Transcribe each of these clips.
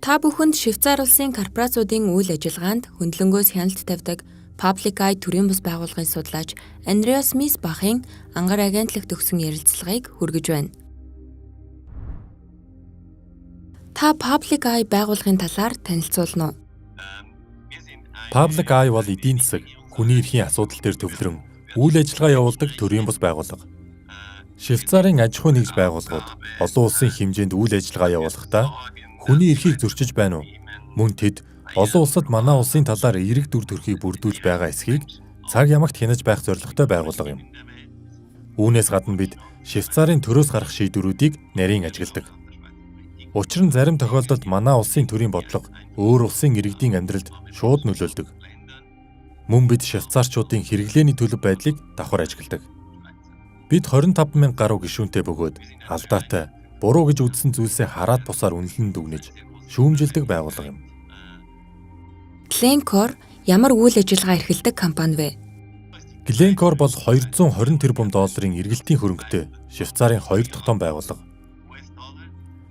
Та бүхэнд Швейцар улсын корпорациудын үйл ажиллагаанд хөндлөнгөөс хяналт тавьдаг Public Eye төрийн бас байгууллагын судлаач Андреас Мисбахын ангар агентлагт өгсөн ярилцлагыг хүргэж байна. Та Public Eye байгууллагын талаар танилцуулна уу? Public Eye бол эдийн засаг, хүний эрхийн асуудал дээр төвлөрөн үйл ажиллагаа явуулдаг төрийн бас байгууллага. Швейцарын аж ахуй нэгж байгууллагууд олон улсын хэмжээнд үйл ажиллагаа явуулахдаа хүний эрхийг зөрчиж байна уу? Мөн тэд олон улсад манай улсын талаар эерэг дүр төрхийг бүрдүүлж байгаа эсхийг цаг ямагт хянаж байх зорилготой байгууллага юм. Үүнээс гадна бид Швейцарын төрөөс гарах шийдвэрүүдийг нарийн ажигладаг. Учир нь зарим тохиолдолд манай улсын төрийн бодлого өөр улсын иргэдийн амьдралд шууд нөлөөлдөг. Мөн бид швейцарчуудын хэрэглээний төлөв байдлыг давхар ажигладаг. Бид 25,000 гаруй гишүүнтэй бөгөөд алдаатай, буруу гэж үзсэн зүйлсээ хараад бусаар үнэлэн дүгнэж, шүүмжилдэг байгууллага юм. Glencore ямар үйл ажиллагаа эрхэлдэг компани вэ? Glencore бол 220 тэрбум долларын эргэлтийн хөрөнгөтэй Швейцарын 2 дахь том байгууллага.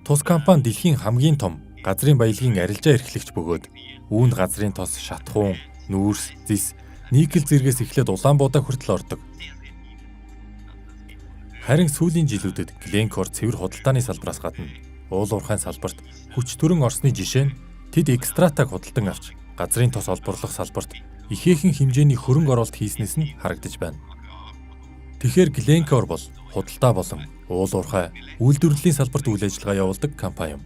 Тус компани дэлхийн хамгийн том газрын баялагын арилжаа эрхлэгч бөгөөд үүнд газрын тос, шатхуун, нүүрс, зис, никел зэргээс эхлээд Улаанбуудаа хүртэл ордог. Харин сүүлийн жилүүдэд Glencore цэвэр худалдааны салбараас гадна уул уурхайн салбарт хүч төрөн орсны жишээ нь тэд экстратаг худалдан авч газрын тос олборлох салбарт ихээхэн хэмжээний хөрөнгө оруулалт хийснээс нь харагдаж байна. Тэгэхээр Glencore бол худалдаа болон уул уурхай үйлдвэрлэлийн салбарт үйл ажиллагаа явуулдаг компани юм.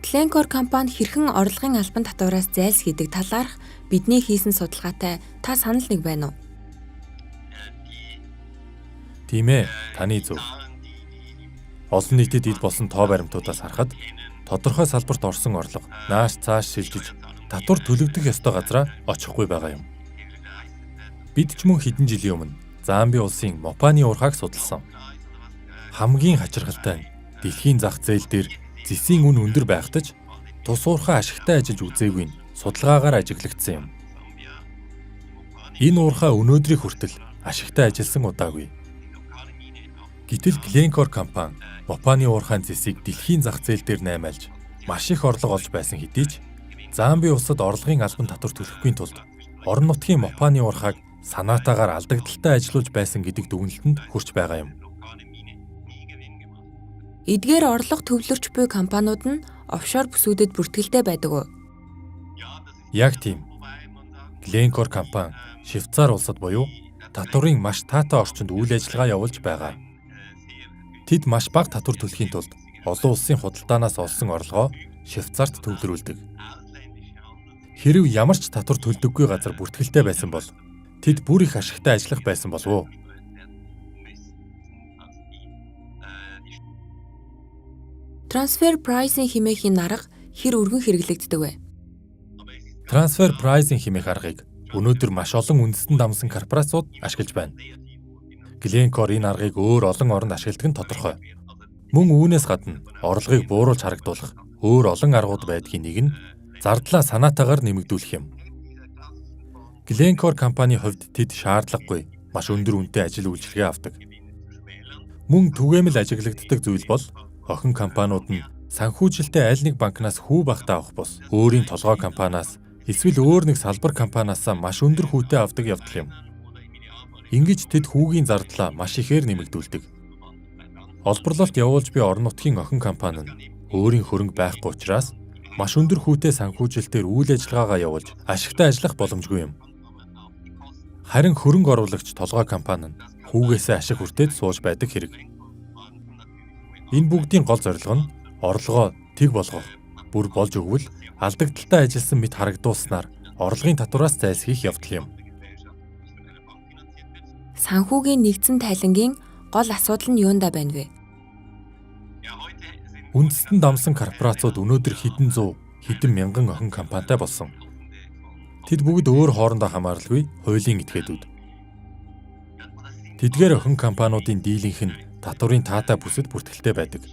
Glencore компани хэрхэн орлогын албан татвараас зайлсхийдэг талаарх бидний хийсэн судалгаатай та санал нэг байна уу? Тийм ээ, таны зөв. Олон нийтэд ил болсон тоо баримтуудаас харахад тодорхой салбарт орсон орлого нааш цааш шилжиж татвар төлөгдөх ёстой газраа очихгүй байгаа юм. Бид ч мөн хэдэн жилийн өмнө Замби улсын Мопани уурхайг судалсан. Хамгийн хачиргалтай нь дэлхийн зах зээл дээр зэсийн үн өндөр байхтаж тус уурхай ашигтай ажиллаж үзээгүй нь судалгаагаар ажиглагдсан юм. Энэ уурхай өнөөдрийг хүртэл ашигтай ажилласан удаагүй. Гэтэл Glencore компани Мопани уурхайн зэсийг дэлхийн зах зээл дээр наймаалж маш их орлого олж байсан хэдий ч Замби улсад орлогын албан татвар төлөхгүй тулд орон нутгийн Мопани уурхайг санаатаагаар алдагдaltaй ажиллуулж байсан гэдэг дүгнэлтэнд хүрч байгаа юм. Эдгээр орлого төвлөрч буй компаниуд нь офшор бүсүүдэд бүртгэлтэй байдаг уу? Яг тийм. Glencore компани Швейцар улсад буюу татварын маш таатай орчинд үйл ажиллагаа явуулж байгаа. Тэд маш бага татвар төлөхийн тулд олон улсын худалдаанаас олсон орлогоо Швейцарт төвлөрүүлдэг. Хэрв ямар ч татвар төлдөггүй газар бүртгэлтэй байсан бол тэд бүр их ашигтай ажиллах байсан болов уу? Transfer pricing хэмээхийн арга хэр өргөн хэрэглэгддэг вэ? Transfer pricing хэмээх аргыг өнөөдөр маш олон үндэстэн дамсан корпорациуд ашиглаж байна. Glencore энэ аргыг өөр олон оронд ашигладаг нь тодорхой. Мөн үүнээс гадна орлогыг бууруулж харагдуулах өөр олон аргууд байдгийн нэг нь зардлаа санаатаагаар нэмэгдүүлэх юм. Glencore компани хувьд тэд шаардлагагүй маш өндөр үнэтэй ажил үйлчилгээ авдаг. Мөн түгээмэл ажиглагддаг зүйл бол охин компаниуд нь санхүүжилтээ аль нэг банкнаас хүү багтаа авах бус өөрийн толгой компаниас эсвэл өөр нэг салбар компаниас маш өндөр хүүтэй авдаг явдал юм. Ингэж тэд хүүгийн зардлаа маш ихээр нэмэгдүүлдэг. Олборлолт явуулж буй орон нутгийн охин компани нь өөрийн хөрөнгө байхгүй учраас маш өндөр хүүтэй санхүүжилтээр үйл ажиллагаагаа явуулж ашигтай ажиллах боломжгүй юм. Харин хөрөнгө оруулагч толгой компани нь хүүгээсээ ашиг хүртээд сууж байдаг хэрэг. Энэ бүгдийн гол зорилго нь орлогоо тэг болгох, бүр болж өгвөл алдагдaltaй ажилласан мэт харагдуулснаар орлогын татвараас зайлсхийх явдал юм. Санхүүгийн нэгдсэн тайлангийн гол асуудал нь юундаа байна вэ? Үндэстэн дамсан корпорациуд өнөөдөр хэдэн зуун, хэдэн мянган охин компанитай болсон. Тэд бүгд өөр хоорондоо хамааралгүй хуулийн этгээдүүд. Тэдгээр охин компаниудын дийлэнх нь татварын таатай бүсэд бүртгэлтэй байдаг.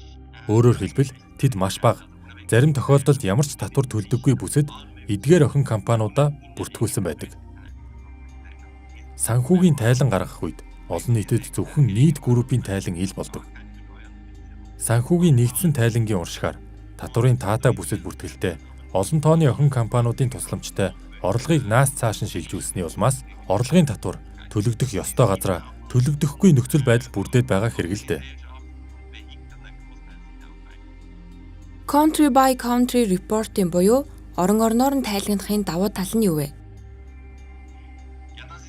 Өөрөөр хэлбэл тэд маш бага, зарим тохиолдолд ямар ч татвар төлдөггүй бүсэд эдгээр охин компаниудаа бүртгүүлсэн байдаг. Санхүүгийн тайлан гаргах үед олон нийтэд зөвхөн нийт группийн тайлан ил болдог. Санхүүгийн нэгдсэн тайлангийн уршихаар татварын таатай бүсэд бүртгэлтэй олон тооны охин компаниудын тусламжтай орлогыг наас цааш нь шилжүүлсэний улмаас орлогын татвар төлөгдөх ёстой газраа төлөгдөхгүй нөхцөл байдал бүрдээд байгаа хэрэгэлдэ. Country by Country Report-ийн буюу орон орноор нь тайлгнахын давуу тал нь юу вэ?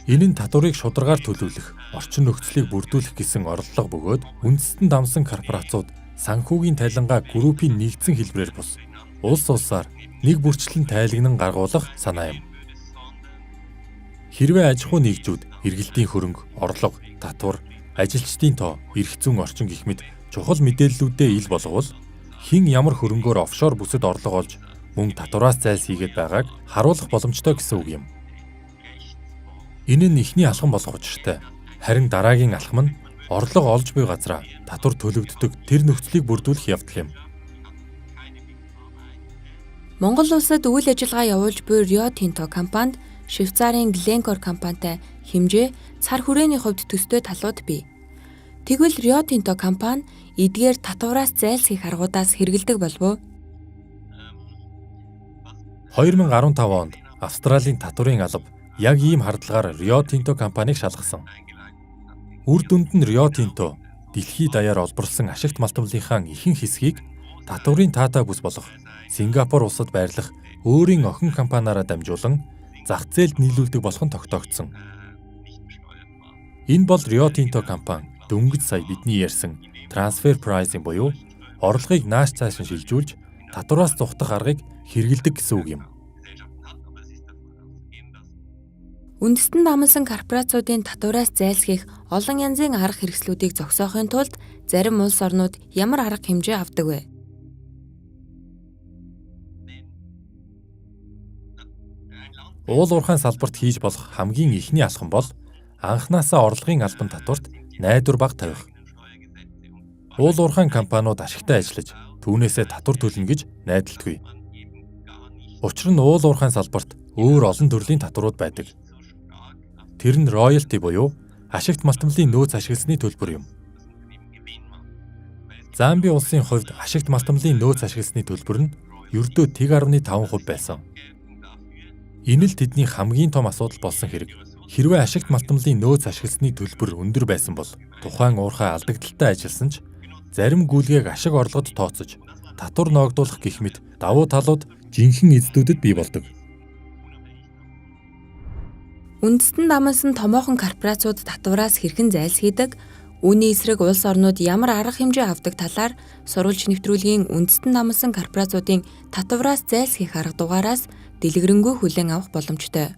Энэ нь татварыг шударгаар төлөвлөх, орчин нөхцөлийг бүрдүүлэх гэсэн орлого бөгөөд үндэстэн дамсан корпорацууд санхүүгийн тайлангаа группийн нэгдсэн хэлбэрээр бус улс улсаар нэг бүрчлэн тайлагнан гаргуулах санаа юм. Хэрвээ аж ахуй нэгжүүд эргэлтийн хөрөнгө, орлого, татвар, ажилчдын тоо, эрх зүйн орчин гэх мэт чухал мэдээллүүдээ ил болговол хэн ямар хөрөнгөөр офшор бүсэд орлого олж мөн татвараас зайлсхийгээд байгааг харуулах боломжтой гэсэн үг юм. Энэ нь эхний алхам болох учиртай. Харин дараагийн алхам нь орлого олж буй газраа татвар төлөгддөг тэр нөхцөлийг бүрдүүлэх явдал юм. Монгол улсад үйл ажиллагаа явуулж буй Rio Tinto компанид Швейцарын Glencore компанитай хэмжээ цар хүрээний хувьд төстэй талууд бий. Тэгвэл Rio Tinto компани эдгээр татвараас зайлсхийх аргуудаас хэрэгэлдэг болов уу? 2015 онд Австралийн татварын алба яг ийм хардлагаар Rio Tinto компанийг шалгасан. Үр дүнд нь Rio Tinto дэлхийд даяар олборлсон ашигт малтмлынхаа ихэнх хэсгийг татварын таатай бүс болох Сингапур улсад байрлах өөрийн охин компаниараа дамжуулан зах зээлд нийлүүлдэг болох нь тогтоогдсон. Энэ бол Rio Tinto компани дөнгөж сая бидний ярьсан трансфер прайсинг буюу орлогыг нааш цааш нь шилжүүлж татвараас зугтах аргыг хэрэгэлдэг гэсэн үг юм. Үндэстэн дамсан корпорациудын татвараас зайлсхийх олон янзын арга хэрэгслүүдийг зогсоохын тулд зарим улс орнууд ямар арга хэмжээ авдаг вэ? Уул уурхайн салбарт хийж болох хамгийн ихний алхам бол анхнаасаа орлогын албан татварт найдвар бага тавих. Уул уурхайн компаниуд ашигтай ажиллаж түүнээсээ татвар төлнө гэж найдалтгүй. Учир нь уул уурхайн салбарт өөр олон төрлийн татварууд байдаг. Тэр нь royalty буюу ашигт малтмлын нөөц ашигласны төлбөр юм. Замби улсын хувьд ашигт малтмлын нөөц ашигласны төлбөр нь ердөө 1.5% байсан. Энэ л тэдний хамгийн том асуудал болсон хэрэг. Хэрвээ ашигт малтмлын нөөц ашигласны төлбөр өндөр байсан бол тухайн уурхай алдагдaltaй ажилласан ч зарим гүйлгээг ашиг орлогод тооцож татвар ноогдуулах гэх мэт давуу талууд жинхэнэ эзэдүүдэд бий болдог. Үндэстэн дамсан томоохон корпорациуд татвараас хэрхэн зайлсхийдэг, үүний эсрэг улс орнууд ямар арга хэмжээ авдаг талаар сурвалж нэвтрүүлгийн үндэстэн дамсан корпорациудын татвараас зайлсхийх арга дугаараас дэлгэрэнгүй хүлээн авах боломжтой.